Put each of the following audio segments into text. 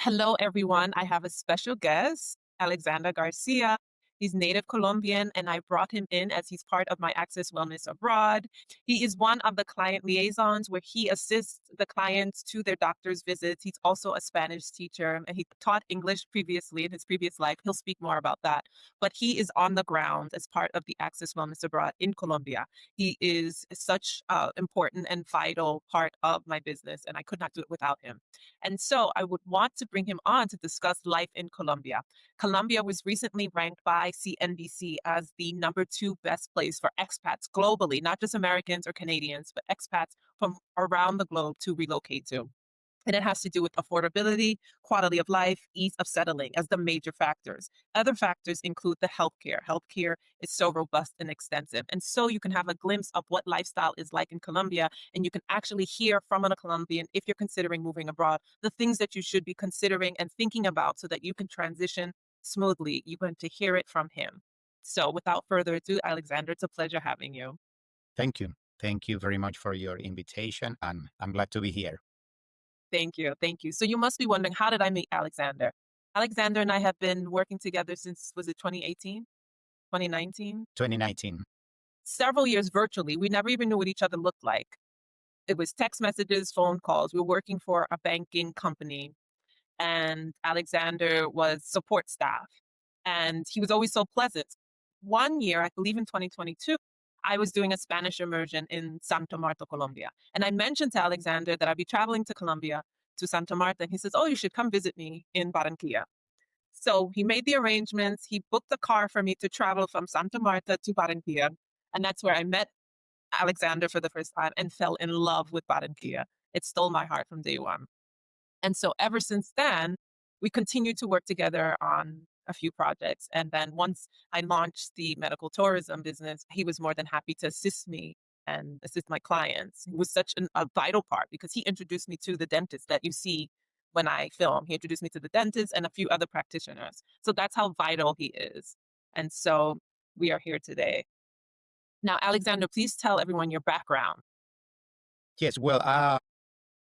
Hello, everyone. I have a special guest, Alexander Garcia. He's native Colombian, and I brought him in as he's part of my Access Wellness Abroad. He is one of the client liaisons where he assists the clients to their doctor's visits. He's also a Spanish teacher, and he taught English previously in his previous life. He'll speak more about that. But he is on the ground as part of the Access Wellness Abroad in Colombia. He is such an important and vital part of my business, and I could not do it without him. And so I would want to bring him on to discuss life in Colombia. Colombia was recently ranked by CNBC as the number 2 best place for expats globally, not just Americans or Canadians, but expats from around the globe to relocate to. And it has to do with affordability, quality of life, ease of settling as the major factors. Other factors include the healthcare. Healthcare is so robust and extensive. And so you can have a glimpse of what lifestyle is like in Colombia, and you can actually hear from a Colombian, if you're considering moving abroad, the things that you should be considering and thinking about so that you can transition smoothly. You're going to hear it from him. So without further ado, Alexander, it's a pleasure having you. Thank you. Thank you very much for your invitation, and I'm glad to be here. Thank you. Thank you. So you must be wondering, how did I meet Alexander? Alexander and I have been working together since, was it 2018, 2019? 2019. Several years virtually. We never even knew what each other looked like. It was text messages, phone calls. We were working for a banking company, and Alexander was support staff. And he was always so pleasant. One year, I believe in 2022, I was doing a Spanish immersion in Santa Marta, Colombia. And I mentioned to Alexander that I'd be traveling to Colombia, to Santa Marta. And he says, "Oh, you should come visit me in Barranquilla." So he made the arrangements. He booked a car for me to travel from Santa Marta to Barranquilla. And that's where I met Alexander for the first time and fell in love with Barranquilla. It stole my heart from day one. And so ever since then, we continued to work together on a few projects. And then once I launched the medical tourism business, he was more than happy to assist me and assist my clients. He was such a vital part because he introduced me to the dentist that you see when I film. He introduced me to the dentist and a few other practitioners. So that's how vital he is. And so we are here today. Now, Alexander, please tell everyone your background. Yes, well,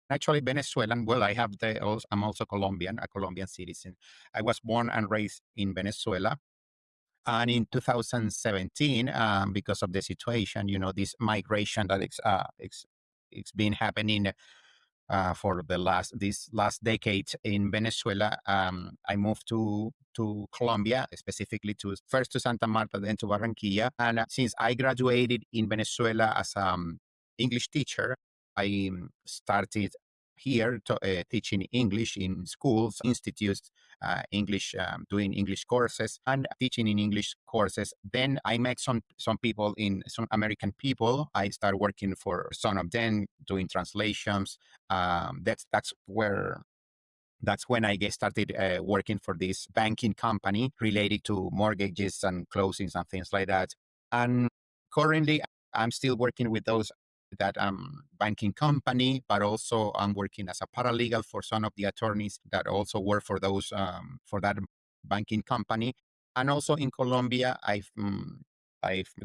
actually Venezuelan. Well, I'm also Colombian, a Colombian citizen. I was born and raised in Venezuela. And in 2017, because of the situation, this migration that it's been happening for this last decade in Venezuela. I moved to Colombia, specifically first to Santa Marta, then to Barranquilla. And since I graduated in Venezuela as English teacher, I started here teaching English in schools, institutes, English, doing English courses and teaching in English courses. Then I met some people, some American people. I started working for some of them, doing translations. That's when I started working for this banking company related to mortgages and closings and things like that. And currently, I'm still working with that banking company, but also I'm working as a paralegal for some of the attorneys that also work for those for that banking company. And also in Colombia, I've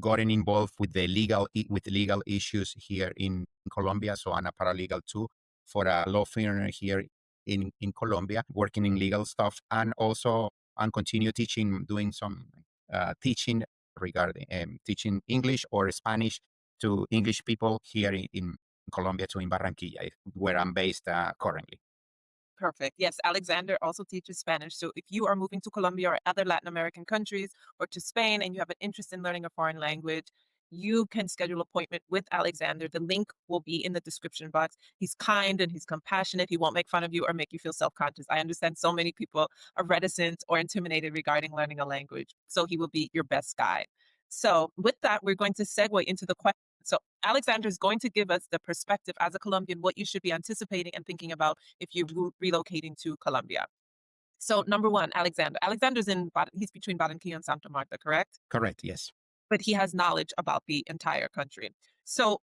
gotten involved with legal issues here in Colombia. So I'm a paralegal too for a law firm here in Colombia, working in legal stuff, and also I'm continue teaching, doing some teaching regarding teaching English or Spanish to English people here in Colombia, to in Barranquilla, where I'm based currently. Perfect. Yes, Alexander also teaches Spanish. So if you are moving to Colombia or other Latin American countries or to Spain and you have an interest in learning a foreign language, you can schedule an appointment with Alexander. The link will be in the description box. He's kind and he's compassionate. He won't make fun of you or make you feel self-conscious. I understand so many people are reticent or intimidated regarding learning a language. So he will be your best guide. So with that, we're going to segue into the question. So Alexander is going to give us the perspective as a Colombian, what you should be anticipating and thinking about if you're relocating to Colombia. So number one, Alexander. He's between Barranquilla and Santa Marta, correct? Correct, yes. But he has knowledge about the entire country. So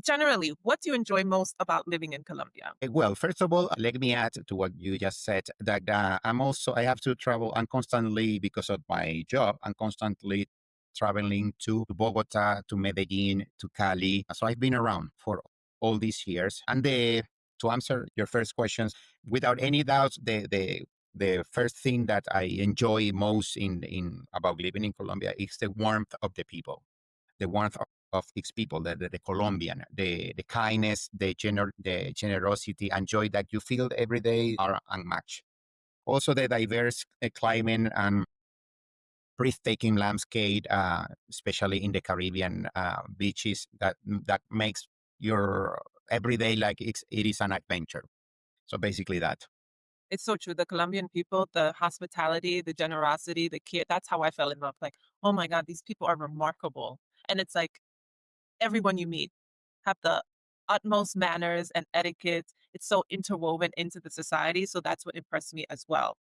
generally, what do you enjoy most about living in Colombia? Well, first of all, let me add to what you just said that I have to travel. I'm constantly, because of my job, I'm constantly traveling to Bogota, to Medellin, to Cali. So I've been around for all these years. And To answer your first questions, without any doubt, the first thing that I enjoy most in about living in Colombia is the warmth of the people, the warmth of its people, the Colombian, the kindness, the generosity and joy that you feel every day are unmatched. Also, the diverse climate and breathtaking landscape, especially in the Caribbean beaches, that makes your everyday like it is an adventure. So basically that. It's so true. The Colombian people, the hospitality, the generosity, the care, that's how I fell in love. Like, oh my God, these people are remarkable. And it's like everyone you meet have the utmost manners and etiquette. It's so interwoven into the society. So that's what impressed me as well.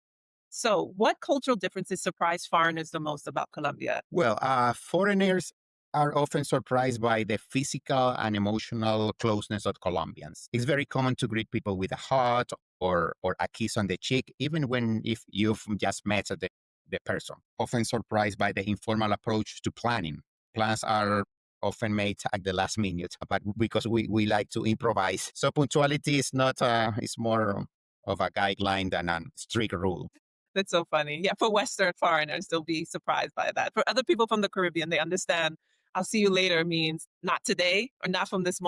So, what cultural differences surprise foreigners the most about Colombia? Well, foreigners are often surprised by the physical and emotional closeness of Colombians. It's very common to greet people with a hug or a kiss on the cheek, even when if you've just met the person. Often surprised by the informal approach to planning. Plans are often made at the last minute, but because we like to improvise. So punctuality is not, it's more of a guideline than a strict rule. That's so funny. Yeah, for Western foreigners, they'll be surprised by that. For other people from the Caribbean, they understand "I'll see you later" means not today or not from this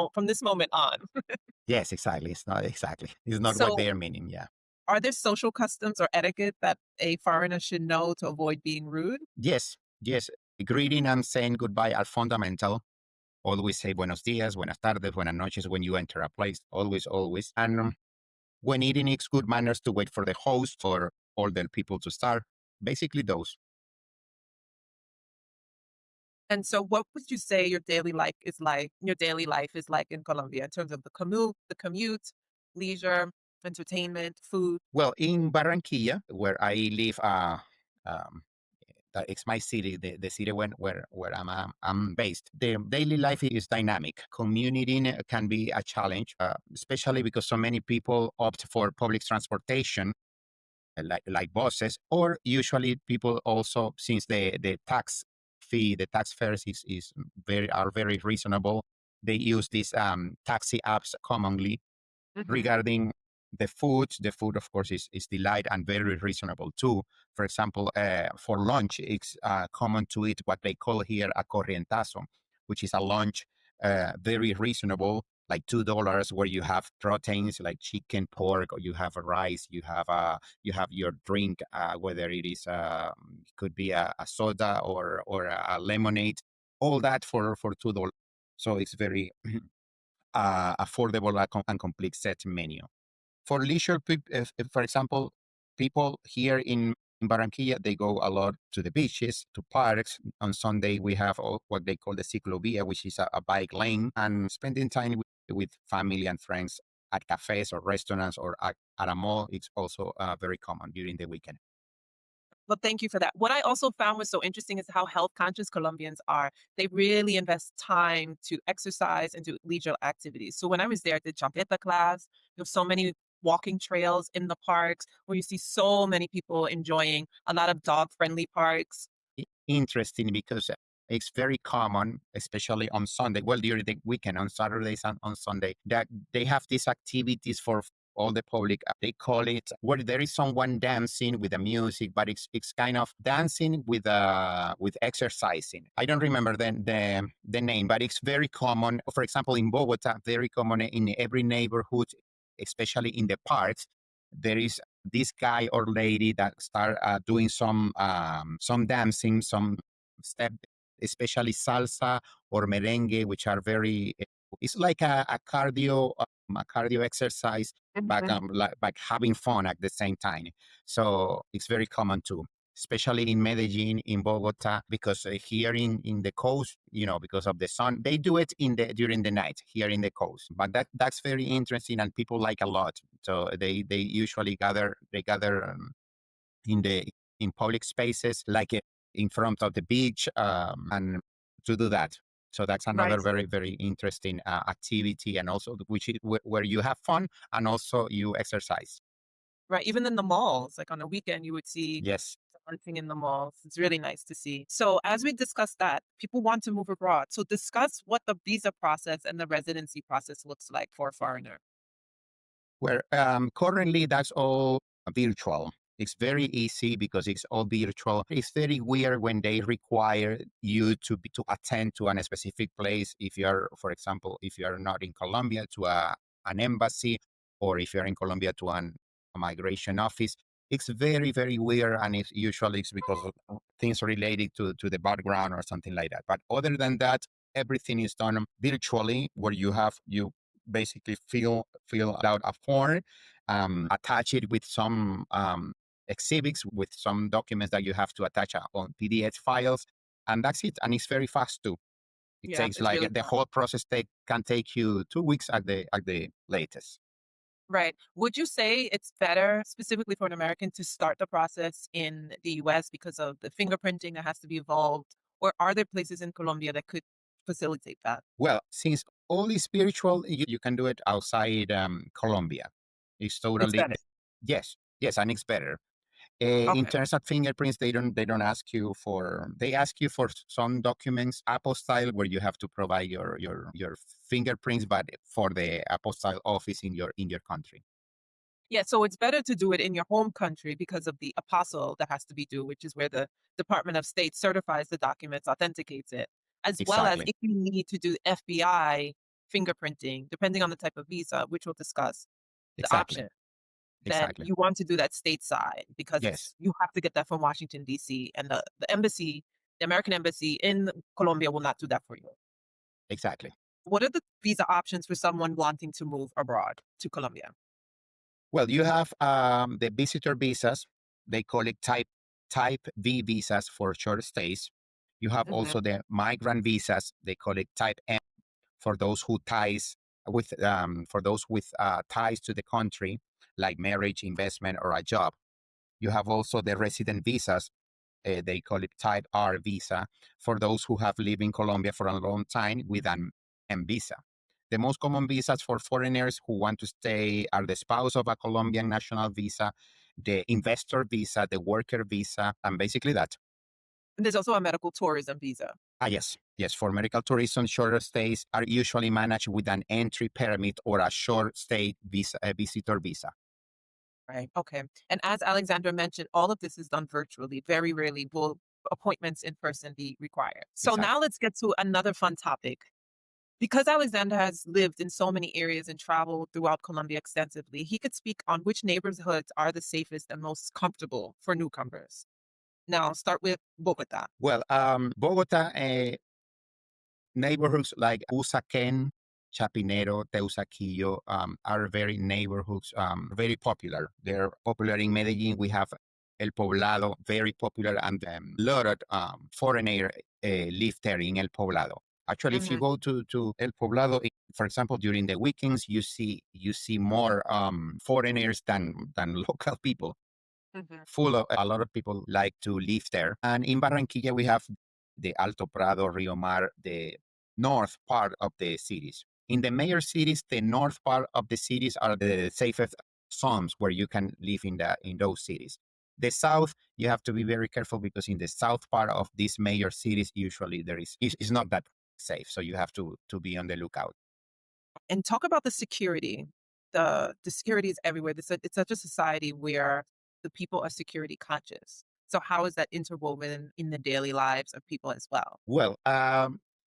moment on. Yes, exactly. It's not exactly. It's not what So, they are meaning. Yeah. are there social customs or etiquette that a foreigner should know to avoid being rude? Yes. Yes. Greeting and saying goodbye are fundamental. Always say buenos dias, buenas tardes, buenas noches when you enter a place. Always, always. And when eating, it's good manners to wait for the host or older people to start. Basically, those. And so, what would you say your daily life is like? Your daily life is like in Colombia in terms of the commute, leisure, entertainment, food. Well, in Barranquilla, where I live, um, that it's my city, the city where I'm based. The daily life is dynamic. Commuting can be a challenge, especially because so many people opt for public transportation, like buses, or usually people also since the tax fee, the tax fares is very reasonable. They use these taxi apps commonly. Mhm. Regarding the food, of course, is delight and very reasonable too. For example, for lunch, it's common to eat what they call here a corrientazo, which is a lunch very reasonable, like $2, where you have proteins like chicken, pork, or you have a rice, you have your drink, whether it is could be a soda or a lemonade, all that for $2. So it's very affordable and complete set menu. For leisure, for example, people here in Barranquilla, they go a lot to the beaches, to parks. On Sunday, we have what they call the ciclovia, which is a bike lane, and spending time with family and friends at cafes or restaurants or at a mall. It's also very common during the weekend. Well, thank you for that. What I also found was so interesting is how health conscious Colombians are. They really invest time to exercise and do leisure activities. So when I was there at the champeta class, there were so many walking trails in the parks where you see so many people enjoying a lot of dog friendly parks. Interesting because it's very common, especially on Sunday. Well, during the weekend, on Saturdays and on Sunday, that they have these activities for all the public. They call it where there is someone dancing with the music, but it's kind of dancing with exercising. I don't remember the name, but it's very common. For example, in Bogota, very common in every neighborhood, especially in the parks. There is this guy or lady that start doing some dancing, some step, especially salsa or merengue, which are very. It's like a cardio exercise, but Mhm. like having fun at the same time. So it's very common too, especially in Medellin, in Bogota, because here in the coast, because of the sun, they do it during the night here in the coast. But that's very interesting, and people like a lot. So they usually gather in the in public spaces, like in front of the beach, and to do that. So that's Right. another very interesting activity, and also which is where you have fun and also you exercise. Right. Even in the malls, like on a weekend, you would see Yes. dancing in the malls. It's really nice to see. So, as we discussed that, people want to move abroad. So, discuss what the visa process and the residency process looks like for a foreigner. Where currently that's all virtual. It's very easy because it's all virtual. It's very weird when they require you to attend to a specific place. If you are, for example, if you are not in Colombia, to an embassy, or if you're in Colombia to a migration office. It's very weird, and it's because of things related to the background or something like that. But other than that, everything is done virtually, where you basically fill out a form, attach it with some exhibits, with some documents that you have to attach on PDF files, and that's it. And it's very fast too. It Yeah, takes it's like really the fun. whole process can take you 2 weeks at the latest. Right. Would you say it's better, specifically for an American, to start the process in the US because of the fingerprinting that has to be involved? Or are there places in Colombia that could facilitate that? Well, since all is spiritual, you can do it outside Colombia. It's It's totally better. yes, and it's better. In Okay. terms of fingerprints, they don't ask you for. They ask you for some documents, apostille, where you have to provide your fingerprints, but for the apostille office in your country. Yeah, so it's better to do it in your home country because of the apostle that has to be due, which is where the Department of State certifies the documents, authenticates it, as well as Exactly, if you need to do FBI fingerprinting, depending on the type of visa, which we'll discuss, the exactly, option, then exactly. you want to do that stateside because Yes, it's you have to get that from Washington, DC, and the embassy, the American embassy in Colombia will not do that for you. exactly. What are the visa options for someone wanting to move abroad to Colombia? Well, you have the visitor visas. They call it type V visas for short stays. You have Mhm, also the migrant visas. They call it type M for those who ties for those with ties to the country, like marriage, investment, or a job. You have also the resident visas. They call it type R visa for those who have lived in Colombia for a long time with an M visa. The most common visas for foreigners who want to stay are the spouse of a Colombian national visa, the investor visa, the worker visa, and basically that. and there's also a medical tourism visa. Yes. For medical tourism, shorter stays are usually managed with an entry permit or a short stay visa, a visitor visa. Right. Okay. And as Alexandra mentioned, all of this is done virtually. Very rarely will appointments in person be required. So Exactly. now let's get to another fun topic. Because Alexander has lived in so many areas and traveled throughout Colombia extensively, he could speak on which neighborhoods are the safest and most comfortable for newcomers. Now, start with Bogota. Well, Bogota, neighborhoods like Usaquén, Chapinero, Teusaquillo are very neighborhoods, very popular. They're popular in Medellin. We have El Poblado, very popular, and a lot of foreigner live there in El Poblado. Actually, if you Hmm. go to El Poblado, for example, during the weekends, you see more foreigners than local people. Hmm. Full of a lot of people like to live there. And in Barranquilla, we have the Alto Prado, Rio Mar, the north part of the cities. In the major cities, the north part of the cities are the safest zones where you can live in those cities. The south, you have to be very careful because in the south part of these major cities, usually it's not that safe. So you have to be on the lookout. And talk about the security. The security is everywhere. It's such a society where the people are security conscious. So how is that interwoven in the daily lives of people as well? Well,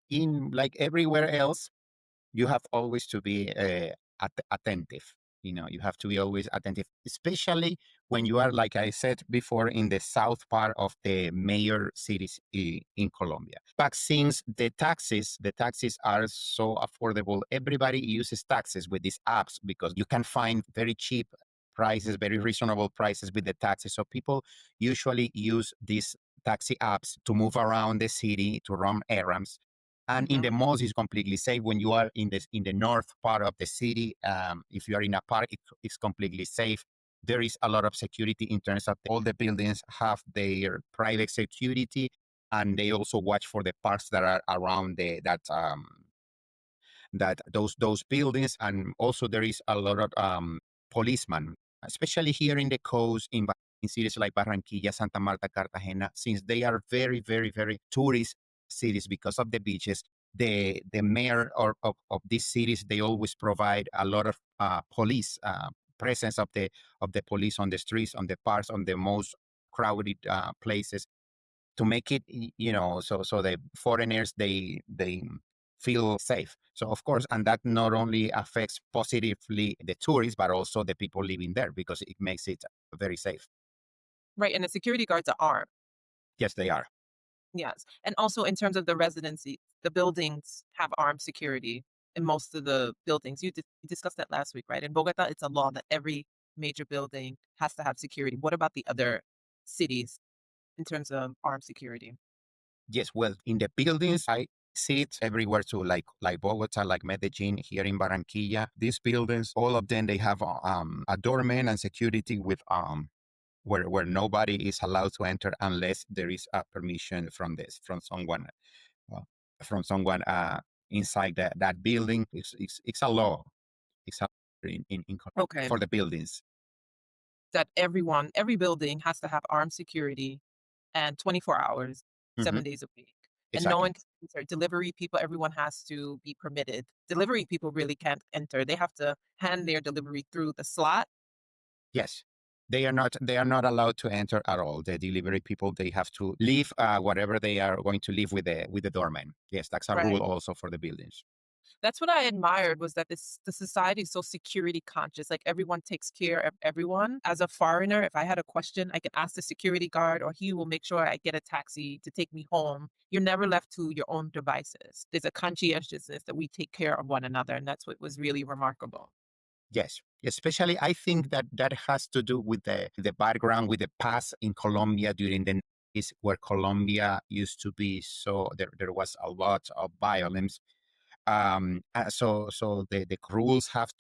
in like everywhere else, you have always to be attentive. You have to be always attentive, especially when you are, like I said before, in the south part of the major cities in Colombia. But since the taxes are so affordable, everybody uses taxes with these apps because you can find very cheap prices, very reasonable prices with the taxes. So people usually use these taxi apps to move around the city, to run errands, and in Hmm. the malls is completely safe. When you are in the north part of the city, if you are in a park, it's completely safe. There is a lot of security in terms of all the buildings have their private security, and they also watch for the parks that are around those buildings. And also there is a lot of policemen, especially here in the coast, in cities like Barranquilla, Santa Marta, Cartagena, since they are very tourist cities because of the beaches. The mayor of these cities, they always provide a lot of police. presence of the police on the streets, on the parks, on the most crowded places, to make it, so the foreigners, they feel safe. So of course, and that not only affects positively the tourists, but also the people living there, because it makes it very safe. Right, and the security guards are armed. Yes, they are. Yes, and also in terms of the residency, the buildings have armed security in most of the buildings. You discussed that last week, right? In Bogota, it's a law that every major building has to have security. What about the other cities in terms of armed security? Yes, well, in the buildings, I see it everywhere too, like Bogota, like Medellin, here in Barranquilla. These buildings, all of them, they have a doorman and security with where nobody is allowed to enter unless there is a permission from uh, someone inside that building. It's a law. It's a, Okay, for the buildings. that every building has to have armed security and 24 hours, Hmm. 7 days a week. And no Exactly. one can enter. Delivery people, everyone has to be permitted. Delivery people really can't enter. They have to hand their delivery through the slot. Yes. They are not allowed to enter at all. The delivery people, they have to leave whatever they are going to leave with the doorman. Yes, that's a rule Right. also for the buildings. That's what I admired was that the society is so security conscious. Like everyone takes care of everyone. As a foreigner, if I had a question, I can ask the security guard or he will make sure I get a taxi to take me home. You're never left to your own devices. There's a conscientiousness that we take care of one another, and that's what was really remarkable. Yes, especially I think that that has to do with the background, with the past in Colombia during the 90s, where Colombia used to be, so there was a lot of violence. So the rules have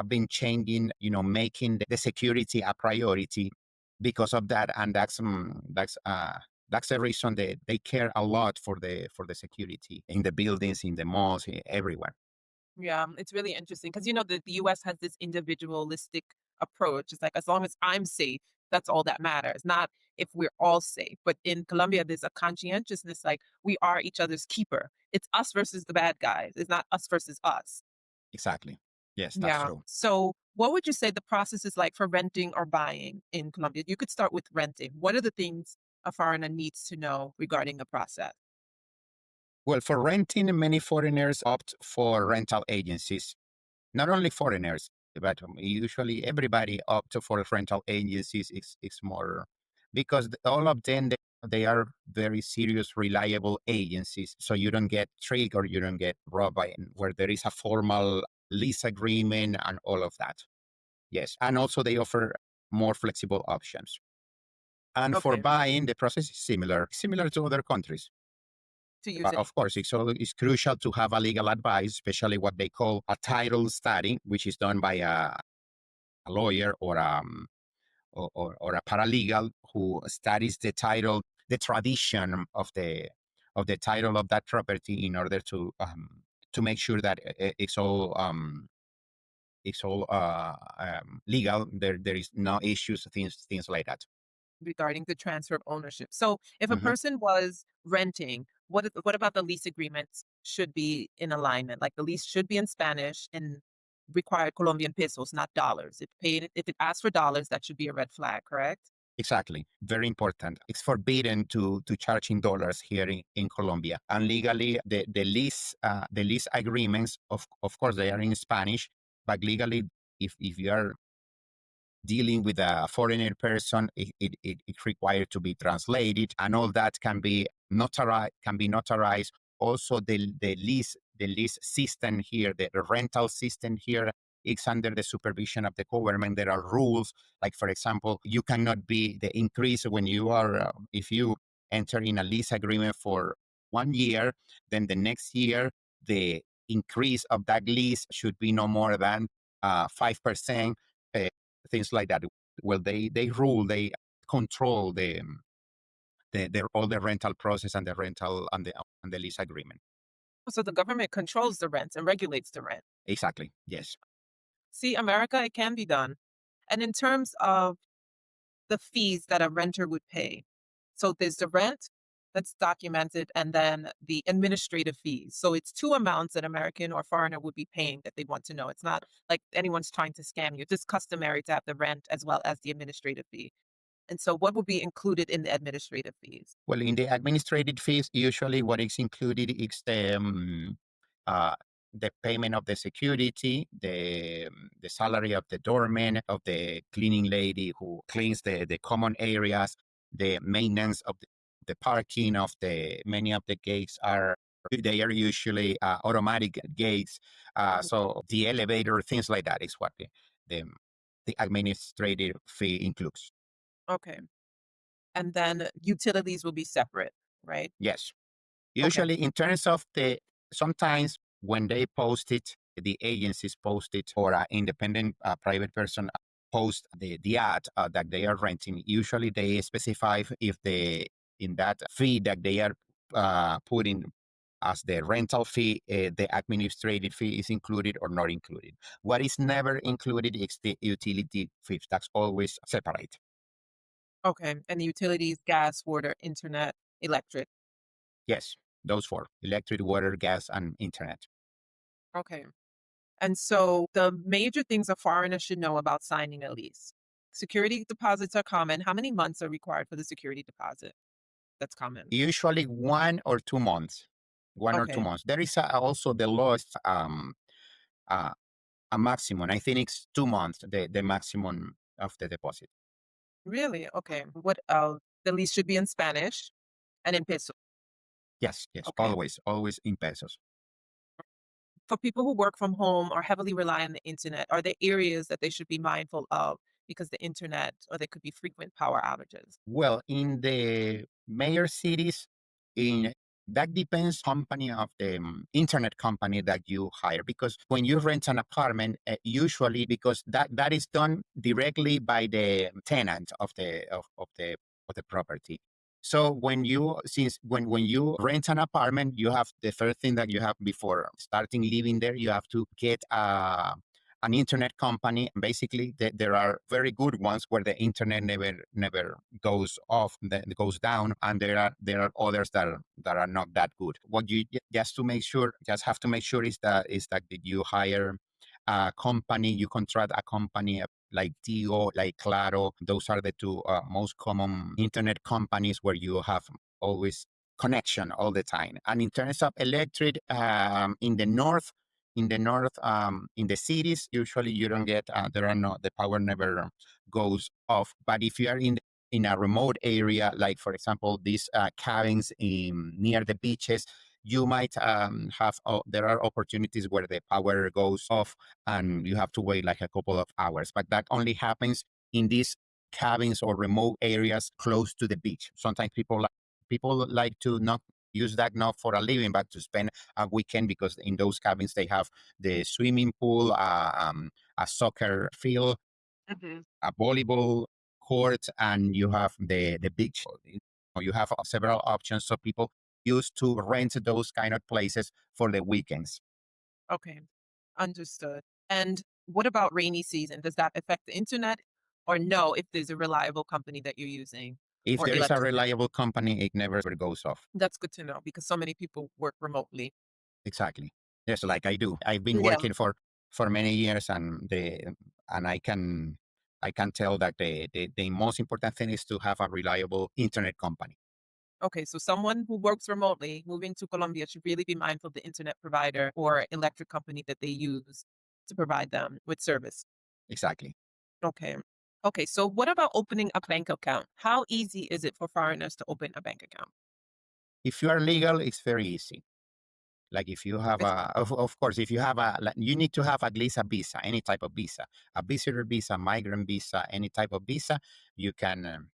been changing, making the security a priority because of that, and that's the reason they care a lot for the security in the buildings, in the malls, everywhere. Yeah, it's really interesting because the US has this individualistic approach. It's like as long as I'm safe, that's all that matters, not if we're all safe. But in Colombia, there's a conscientiousness like we are each other's keeper. It's us versus the bad guys. It's not us versus us. Exactly. Yes, that's Yeah. true. So, what would you say the process is like for renting or buying in Colombia? You could start with renting. What are the things a foreigner needs to know regarding the process? Well, for renting, many foreigners opt for rental agencies. Not only foreigners, but usually everybody opt for rental agencies. It's more because all of them, they are very serious, reliable agencies. So you don't get tricked or you don't get robbed by where there is a formal lease agreement and all of that. Yes, and also they offer more flexible options. And for Okay, buying, the process is similar to other countries. to But using. of course, it's crucial to have a legal advice, especially what they call a title study, which is done by a lawyer or a paralegal who studies the title, the tradition of the title of that property in order to make sure that it's all legal. There is no issues, things like that. Regarding the transfer of ownership. So if a Mhm. person was renting, what about the lease agreements should be in alignment? Like the lease should be in Spanish and require Colombian pesos, not dollars. If it asks for dollars, that should be a red flag, correct? Exactly. Very important. It's forbidden to charge in dollars here in Colombia. And legally, the lease agreements, of course, they are in Spanish, but legally, if you are dealing with a foreigner person, it's required to be translated, and all that can be notarized. Also, the lease system here, the rental system here, it's under the supervision of the government. There are rules, like for example, you cannot be the increase when you are if you enter in a lease agreement for 1 year, then the next year the increase of that lease should be no more than 5%. Things like that. Well, they rule, they control all the rental process and the rental and the lease agreement. So the government controls the rents and regulates the rent. Exactly. Yes. See, America, it can be done. And in terms of the fees that a renter would pay, so there's the rent, That's documented, and then the administrative fees. So it's two amounts that American or foreigner would be paying that they want to know. It's not like anyone's trying to scam you. It's just customary to have the rent as well as the administrative fee. And so what would be included in the administrative fees? Well, in the administrative fees, usually what is included is uh, the payment of the security, the salary of the doorman, of the cleaning lady who cleans the common areas, the maintenance of the parking of the many of the gates are they are usually automatic gates. Mhm. So the elevator, things like that is what the, the administrative fee includes. Okay. And then utilities will be separate, right? Yes. Okay. Usually, in terms of sometimes when they post it, the agencies post it or an independent private person post the ad that they are renting. Usually, they specify if in that fee that they are putting as the rental fee, the administrative fee is included or not included. What is never included is the utility fees. That's always separate. Okay. And the utilities, gas, water, internet, electric. Yes, those four: electric, water, gas, and internet. Okay. And so the major things a foreigner should know about signing a lease. Security deposits are common. How many months are required for the security deposit? That's common. Usually 1 or 2 months. 1 or 2 Okay. months. There is also the lowest uh, a maximum. I think it's 2 months, the maximum of the deposit. Really? Okay. What the lease should be in Spanish and in peso. Yes, yes, Okay. always in pesos. For people who work from home or heavily rely on the internet, are there areas that they should be mindful of because the internet or there could be frequent power outages? Well, in the major cities, in that depends company of the internet company that you hire because when you rent an apartment, usually because that is done directly by the tenant of the property. So when you rent an apartment, you have the first thing that you have before starting living there, you have to get an internet company. Basically, there are very good ones where the internet never goes off, that goes down, and there are others that are not that good. What you just have to make sure is that you hire a company, you contract a company like Tigo, like Claro. Those are the two most common internet companies where you have always connection all the time. And in terms of electric, in the cities, usually you don't get, there are no, the power never goes off. But if you are in a remote area, like for example, these cabins near the beaches, you might there are opportunities where the power goes off and you have to wait like a couple of hours. But that only happens in these cabins or remote areas close to the beach. Sometimes people like to not use that not for a living, but to spend a weekend because in those cabins they have the swimming pool, a soccer field, Mhm. a volleyball court, and you have the beach. You have several options, so people used to rent those kind of places for the weekends. Okay. Understood. And what about rainy season? Does that affect the internet or no if there's a reliable company that you're using If or there is a electricity? reliable company, it never goes off. That's good to know because so many people work remotely. Exactly. Yes, like I do. I've been Yeah. working for many years, and I can tell that the most important thing is to have a reliable internet company. Okay, so someone who works remotely moving to Colombia should really be mindful of the internet provider or electric company that they use to provide them with service. Exactly. Okay. Okay, so what about opening a bank account? How easy is it for foreigners to open a bank account? If you are legal, it's very easy. Like if you have It's of course, if you have you need to have at least a visa, any type of visa, a visitor visa, migrant visa, any type of visa. You can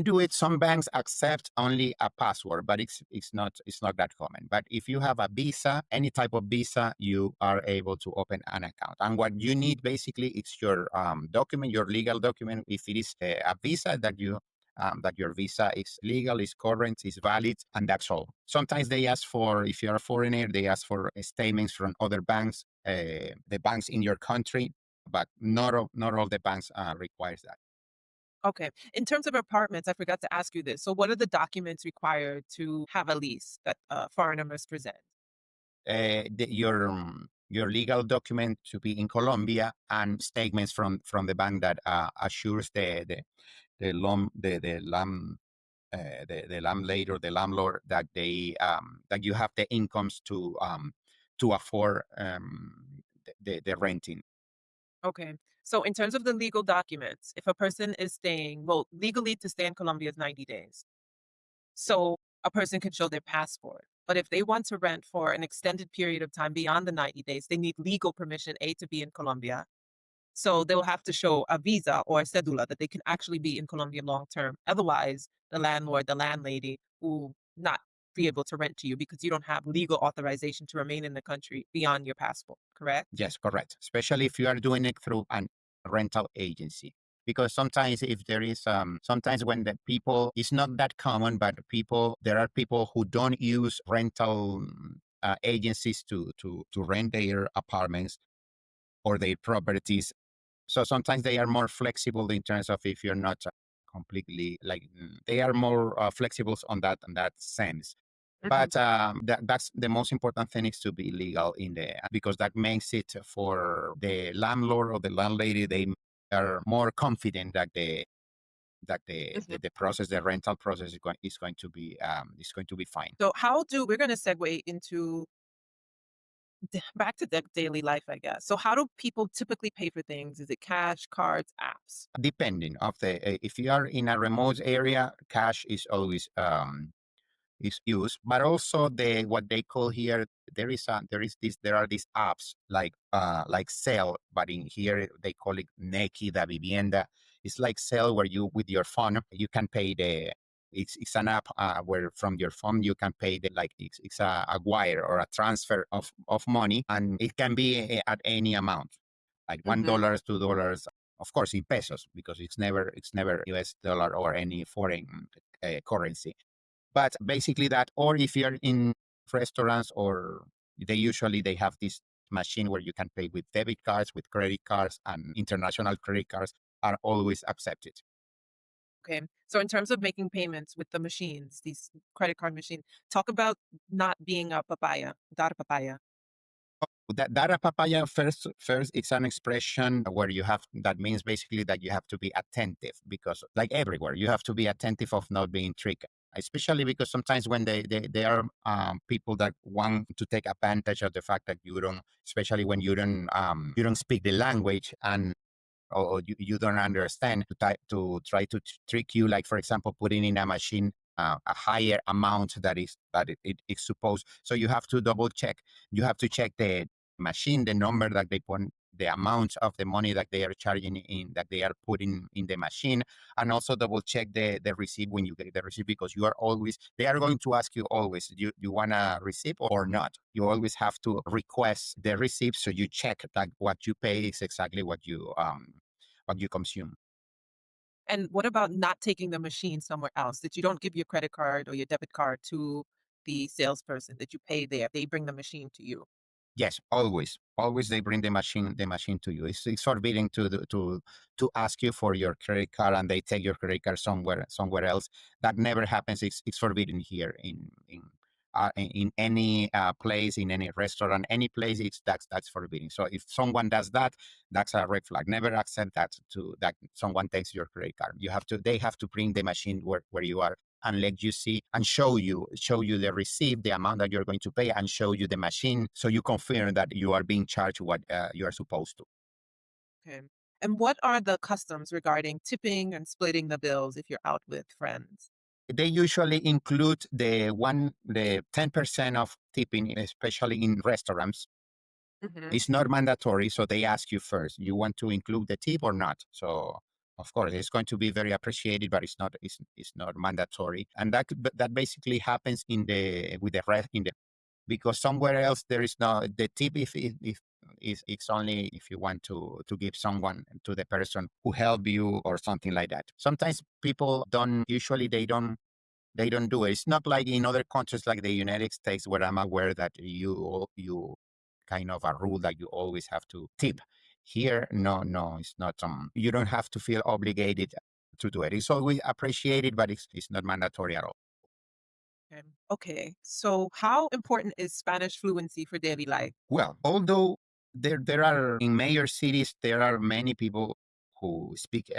do it. Some banks accept only a password, but it's not that common. But if you have a visa, any type of visa, you are able to open an account. And what you need basically is your document, your legal document. If it is a visa that your visa is legal, is current, is valid, and that's all. Sometimes they ask for, if you're a foreigner, they ask for statements from other banks, the banks in your country, but not all the banks requires that. Okay. In terms of apartments, I forgot to ask you this. So what are the documents required to have a lease that a foreigner must present? Your legal document to be in Colombia and statements from the bank that assures the landlady or the landlord that they that you have the incomes to afford the renting. Okay. So in terms of the legal documents, if a person is staying, well, legally to stay in Colombia is 90 days. So a person can show their passport. But if they want to rent for an extended period of time beyond the 90 days, they need legal permission, A, to be in Colombia. So they'll have to show a visa or a cedula that they can actually be in Colombia long term. Otherwise, the landlord, the landlady will not be able to rent to you because you don't have legal authorization to remain in the country beyond your passport, correct? Yes, correct. Especially if you are doing it through an rental agency. Because sometimes if there is sometimes when the people it's not that common, but people there are people who don't use rental agencies to rent their apartments or their properties. So sometimes they are more flexible in terms of if you're not completely like they are more flexible on that sense. Mhm. But that's the most important thing is to be legal in the because that makes it for the landlord or the landlady they are more confident that Mhm. the process the rental process is going to be fine. So how do we're going to segue into back to daily life, I guess. So how do people typically pay for things? Is it cash, cards, apps? Depending of the if you are in a remote area, cash is used, but also the what they call here there are these apps like Sell, but in here they call it Neki da Vivienda. It's like Sell where you with your phone you can pay the it's an app where from your phone you can pay the like it's a wire or a transfer of money and it can be at any amount like Hmm. $1, $2, of course in pesos because it's never US dollar or any foreign currency but basically that, or if you're in restaurants or they have this machine where you can pay with debit cards, with credit cards, and international credit cards are always accepted. Okay. So in terms of making payments with the machines, these credit card machine, talk about not being a papaya, not a papaya. That a papaya first it's an expression where you have that means basically that you have to be attentive because like everywhere you have to be attentive of not being tricked especially because sometimes when they are people that want to take advantage of the fact that you don't especially when you don't speak the language and or you don't understand to try to trick you like for example putting in a machine a higher amount that it is supposed so you have to double check you have to check the machine the number that they put the amount of the money that they are charging in that they are putting in the machine and also double check the receipt when you get the receipt because you are always they are going to ask you always you want a receipt or not you always have to request the receipt so you check that what you pay is exactly what you consume. And what about not taking the machine somewhere else? That you don't give your credit card or your debit card to the salesperson, that you pay there. They bring the machine to you. Yes, always. Always they bring the machine to you. It's forbidden to ask you for your credit card and they take your credit card somewhere else. That never happens. It's forbidden here in any place, in any restaurant, any place. That's forbidden. So if someone does that, that's a red flag. Never accept that someone takes your credit card. They have to bring the machine where you are and let you see and show you the receipt, the amount that you're going to pay, and show you the machine, so you confirm that you are being charged what you are supposed to. Okay. And what are the customs regarding tipping and splitting the bills if you're out with friends? They usually include the 10% of tipping, especially in restaurants. Hmm. It's not mandatory, so they ask you first, you want to include the tip or not? So of course it's going to be very appreciated, but it's not mandatory. And that basically happens in the with the rest in the because somewhere else there is no the tip if is it's only if you want to give someone to the person who helped you or something like that. Sometimes people don't usually they don't do it. It's not like in other countries like the United States where I'm aware that you kind of a rule that you always have to tip. Here, no, it's not. You don't have to feel obligated to do it. It's always appreciated, but it's not mandatory at all. Okay. Okay. So, how important is Spanish fluency for daily life? Well, although there are in major cities, there are many people who speak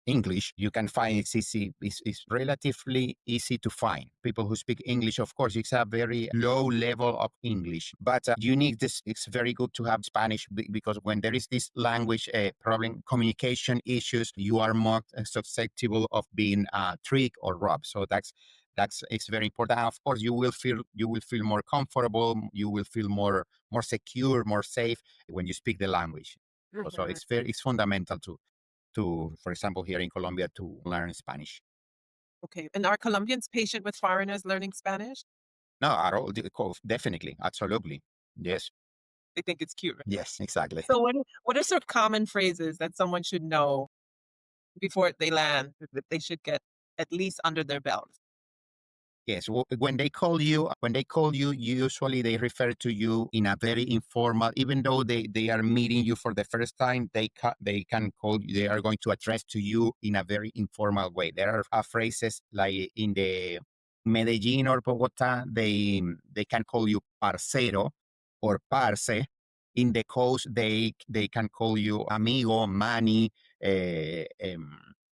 English, you can find it's easy, it's relatively easy to find. People who speak English, of course, it's a very low level of English, but you need this. It's very good to have Spanish because when there is this language problem, communication issues, you are more susceptible of being tricked or robbed. So that's it's very important. Of course, you will feel more comfortable, you will feel more secure, more safe when you speak the language. So Mhm. it's fundamental for example, here in Colombia to learn Spanish. Okay. And are Colombians patient with foreigners learning Spanish? No, at all. Definitely. Absolutely. Yes. They think it's cute. Yes, exactly. So, what are some common phrases that someone should know before they land that they should get at least under their belt? Yes, when they call you, usually they refer to you in a very informal. Even though they are meeting you for the first time, they can call you. They are going to address to you in a very informal way. There are phrases like in the Medellin or Bogota, they can call you parcero or parce. In the coast, they can call you amigo, mani,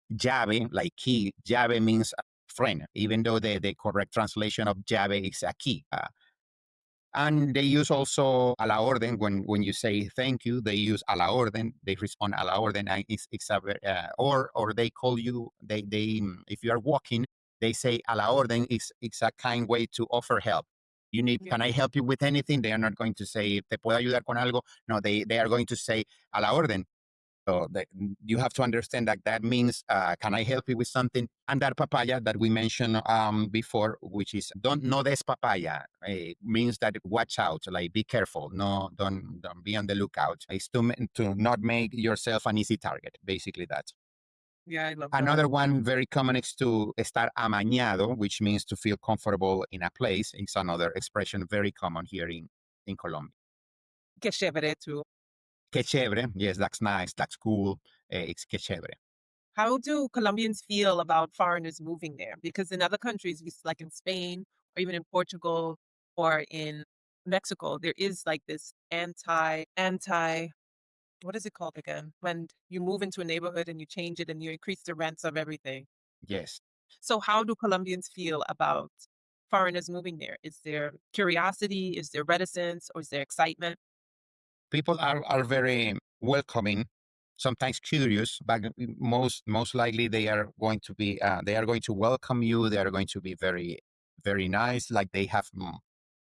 llave, like key. Llave means friend, even though the correct translation of llave is a key. And they use also a la orden when you say thank you. They use a la orden. They respond a la orden. And it's or they call you. If you are walking, they say a la orden. It's a kind way to offer help. Yeah. Can I help you with anything? They are not going to say te puedo ayudar con algo. No, they are going to say a la orden. So you have to understand that that means, can I help you with something? And that papaya that we mentioned before, which is don't no des papaya, means that watch out, like be careful, no, don't be on the lookout. It's to not make yourself an easy target. Basically, that. Yeah, I love that. Another one very common is to estar amañado, which means to feel comfortable in a place. It's another expression very common here in Colombia. Que chévere too. Que chévere. Yes, that's nice. That's cool. It's que chévere. How do Colombians feel about foreigners moving there? Because in other countries, like in Spain or even in Portugal or in Mexico, there is like this what is it called again? When you move into a neighborhood and you change it and you increase the rents of everything. Yes. So how do Colombians feel about foreigners moving there? Is there curiosity? Is there reticence? Or is there excitement? People are very welcoming, sometimes curious, but most likely they are going to welcome you. They are going to be very nice, like they have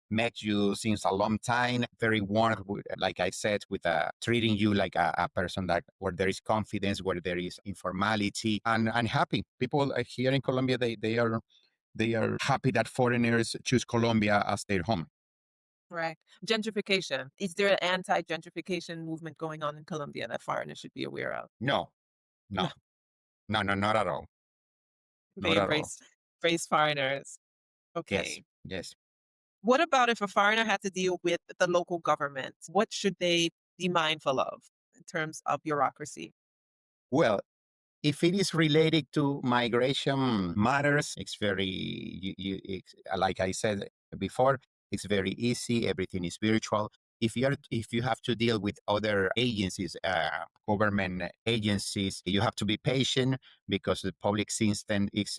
met you since a long time. Very warm, like I said, with treating you like a person that where there is confidence, where there is informality, and happy people here in Colombia. They are happy that foreigners choose Colombia as their home. Right. Gentrification. Is there an anti-gentrification movement going on in Colombia that foreigners should be aware of? No, No, no, no, no, not at all. they Not at all. embrace foreigners. Yes, Okay. yes. What about if a foreigner had to deal with the local government? What should they be mindful of in terms of bureaucracy? Well, if it is related to migration matters, it's very, like I said before, it's very easy. Everything is virtual. If you have to deal with other agencies, government agencies, you have to be patient because the public system is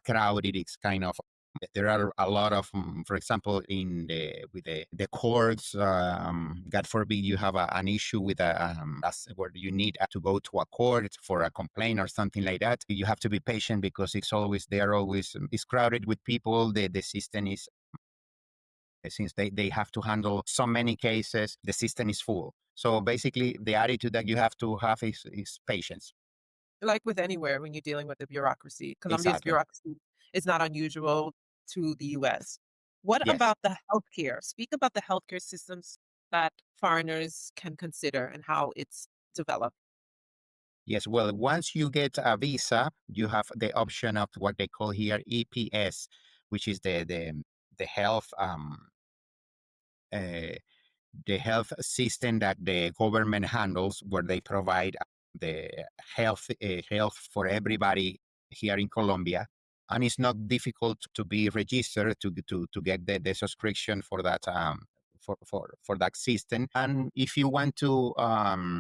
crowded. It's kind of there are a lot of, for example, in the courts. God forbid you have an issue with where you need to go to a court for a complaint or something like that. You have to be patient because it's crowded with people. The system is since they have to handle so many cases. The system is full. So basically, the attitude that you have to have is patience. Like with anywhere when you're dealing with the bureaucracy, Colombia's Exactly. bureaucracy is not unusual to the US. What Yes. about the healthcare? Speak about the healthcare systems that foreigners can consider and how it's developed. Yes, well, once you get a visa, you have the option of what they call here EPS, which is the health uh, the health system that the government handles, where they provide the health for everybody here in Colombia, and it's not difficult to be registered to get the subscription for that for that system. And if you want to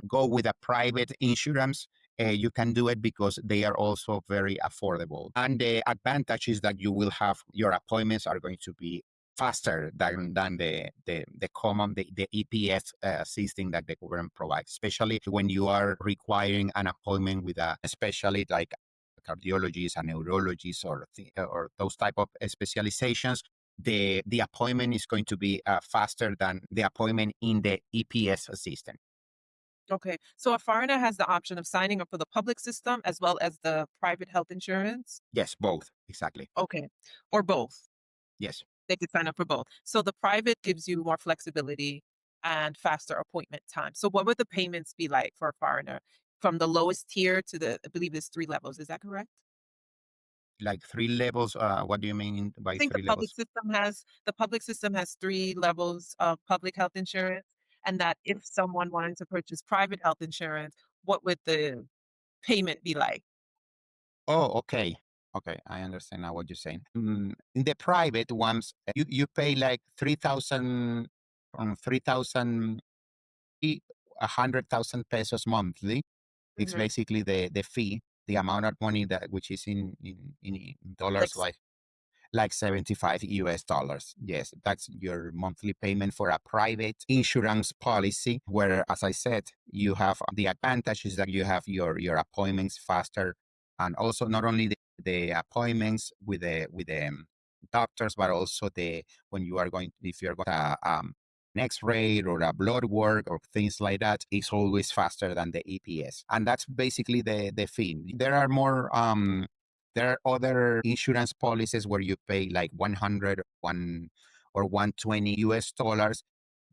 go with a private insurance, you can do it because they are also very affordable. And the advantage is that you will have your appointments are going to be faster than the EPS system that the government provides, especially when you are requiring an appointment with a specialist like cardiologist, a neurologist, or those type of specializations. The appointment is going to be faster than the appointment in the EPS system. Okay. So a foreigner has the option of signing up for the public system as well as the private health insurance? Yes, both. Exactly. Okay. Or both. Yes. They could sign up for both. So the private gives you more flexibility and faster appointment time. So what would the payments be like for a foreigner from the lowest tier to the, I believe there's 3 levels. Is that correct? Like 3 levels. What do you mean I by think three levels? the public system has 3 levels of public health insurance, and that if someone wanted to purchase private health insurance, what would the payment be like? Oh, okay. Okay, I understand now what you're saying. In the private ones, you pay like 3,000 from 3,000 100,000 pesos monthly. It's Mhm. basically the fee, the amount of money that which is in Like dollars, like 75 US dollars. Yes, that's your monthly payment for a private insurance policy where, as I said, you have the advantage is that you have your appointments faster, and also not only the appointments with the doctors, but also the when you are going if you're going to an X-ray or a blood work or things like that, it's always faster than the EPS, and that's basically the fee. There are other insurance policies where you pay like 100, or 120 US dollars,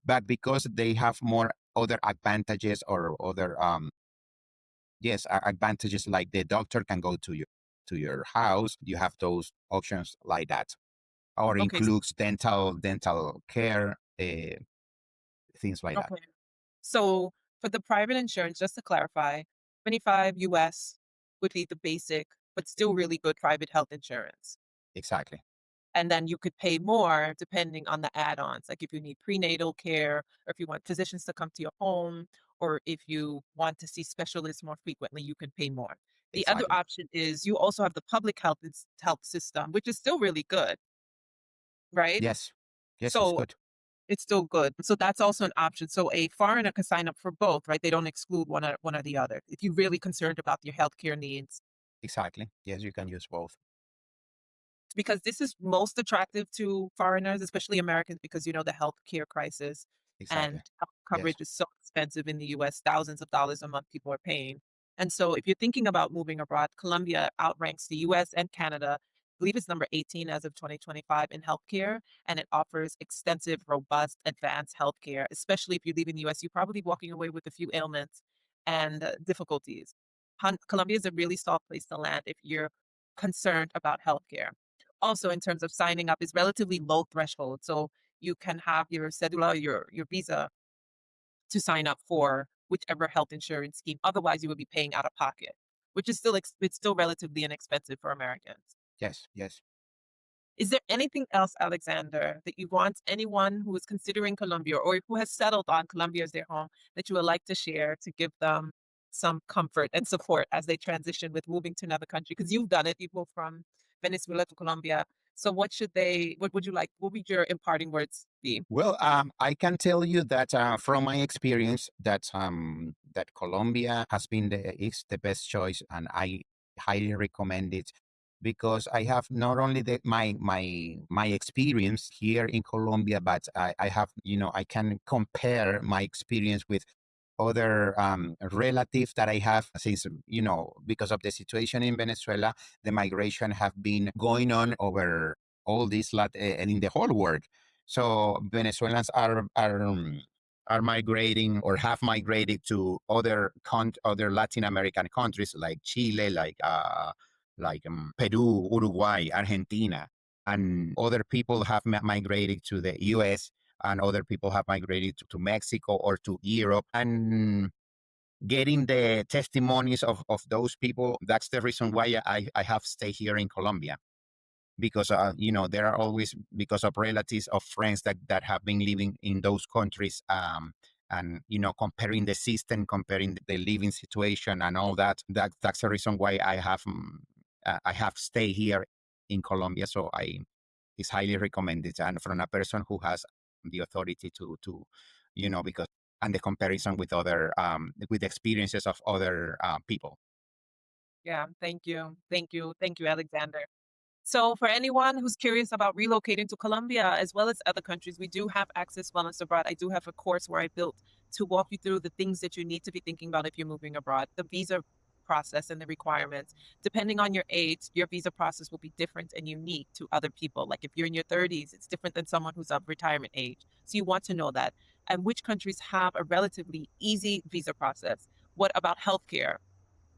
but because they have more other advantages or other yes, advantages like the doctor can go to your house, you have those options like that, or okay, includes dental care, things like that. okay. So for the private insurance, just to clarify, 25 US would be the basic, but still really good private health insurance. Exactly. And then you could pay more depending on the add-ons, like if you need prenatal care, or if you want physicians to come to your home, or if you want to see specialists more frequently, you can pay more. The other Exactly. option is you also have the public health system, which is still really good, right? Yes. Yes, it's So good. it's still good. So that's also an option. So a foreigner can sign up for both, right? They don't exclude one or the other. If you're really concerned about your healthcare needs, Exactly. Yes, you can use both. because this is most attractive to foreigners, especially Americans, because you know the healthcare crisis and Exactly. health Yes. coverage is so expensive in the US, thousands of dollars a month people are paying. And so if you're thinking about moving abroad, Colombia outranks the US and Canada. I believe it's number 18 as of 2025 in healthcare, and it offers extensive, robust, advanced healthcare. Especially if you live in the US, you're probably walking away with a few ailments and difficulties. Colombia is a really soft place to land if you're concerned about healthcare. Also, in terms of signing up, is relatively low threshold. So you can have your cedula, your visa to sign up for whichever health insurance scheme. Otherwise, you would be paying out of pocket, which is still it's still relatively inexpensive for Americans. Yes. Yes. Is there anything else, Alexander, that you want anyone who is considering Colombia or who has settled on Colombia as their home that you would like to share to give them some comfort and support as they transition with moving to another country? Because you've done it, you moved from Venezuela to Colombia. So what would you like, what would your imparting words be? Well, I can tell you that from my experience, that Colombia has been is the best choice, and I highly recommend it because I have not only my experience here in Colombia, but I have I can compare my experience with other relatives that I have since because of the situation in Venezuela, the migration have been going on over all this lot and in the whole world. So Venezuelans are migrating or have migrated to other Latin American countries like Chile, like Peru, Uruguay, Argentina, and other people have migrated to the U.S. and other people have migrated to Mexico or to Europe. And getting the testimonies of those people. That's the reason why I have stayed here in Colombia, because there are always, because of relatives of friends that have been living in those countries, and comparing the system, comparing the living situation and all that's the reason why I have stayed here in Colombia. So I it's highly recommended, and from a person who has the authority to because, and the comparison with other with the experiences of other people. Yeah, thank you. Thank you. Thank you, Alexander. So, for anyone who's curious about relocating to Colombia as well as other countries, we do have Access Wellness Abroad. I do have a course where I built to walk you through the things that you need to be thinking about if you're moving abroad, the visa process and the requirements. Depending on your age, your visa process will be different and unique to other people. Like if you're in your 30s, it's different than someone who's of retirement age. So, you want to know that. And which countries have a relatively easy visa process? What about healthcare?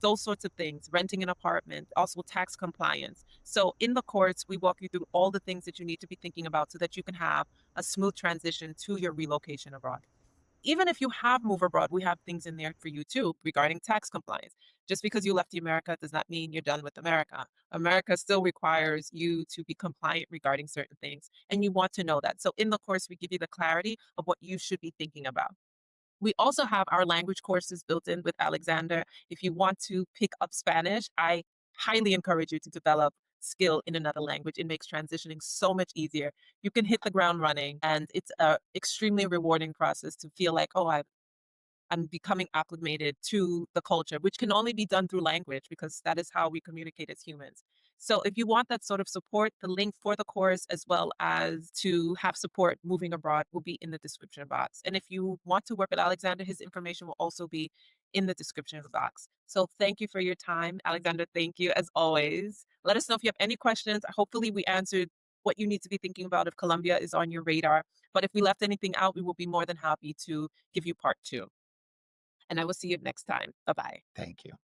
Those sorts of things, renting an apartment, also tax compliance. So in the course, we walk you through all the things that you need to be thinking about so that you can have a smooth transition to your relocation abroad. Even if you have moved abroad, we have things in there for you too regarding tax compliance. Just because you left America does not mean you're done with America. America still requires you to be compliant regarding certain things, and you want to know that. So in the course, we give you the clarity of what you should be thinking about. We also have our language courses built in with Alexander. If you want to pick up Spanish, I highly encourage you to develop skill in another language. It makes transitioning so much easier. You can hit the ground running, and it's a extremely rewarding process to feel like, oh, I'm becoming acclimated to the culture, which can only be done through language because that is how we communicate as humans. So, if you want that sort of support, the link for the course as well as to have support moving abroad will be in the description box. And if you want to work with Alexander, his information will also be in the description box. So, thank you for your time, Alexander. Thank you as always. Let us know if you have any questions. Hopefully, we answered what you need to be thinking about if Colombia is on your radar. But if we left anything out, we will be more than happy to give you part two. And I will see you next time. Bye bye. Thank you.